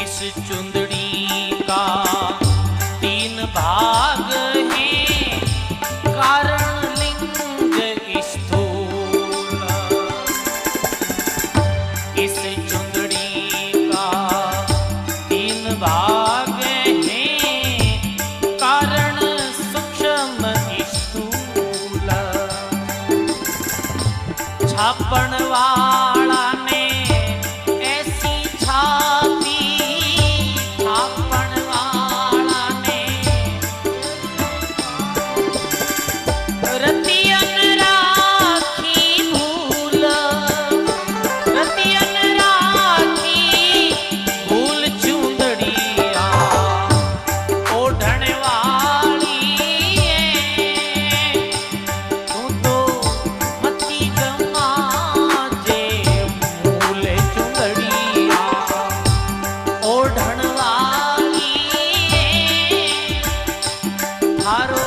इस चुंदड़ी का तीन भाग हैं, कारण लिंग स्थूल। इस चुंदड़ी का तीन भाग हैं, कारण सूक्ष्म स्थूल। छापण वाला ने ऐसी छापी, छापण वाला ने रतियन राखी भूल, रतियन राखी भूल चूंदड़िया ओढ़ण वाली है। तू तो मती गमा जे मूल चूंदड़िया ओढ़ण वाली है। थारो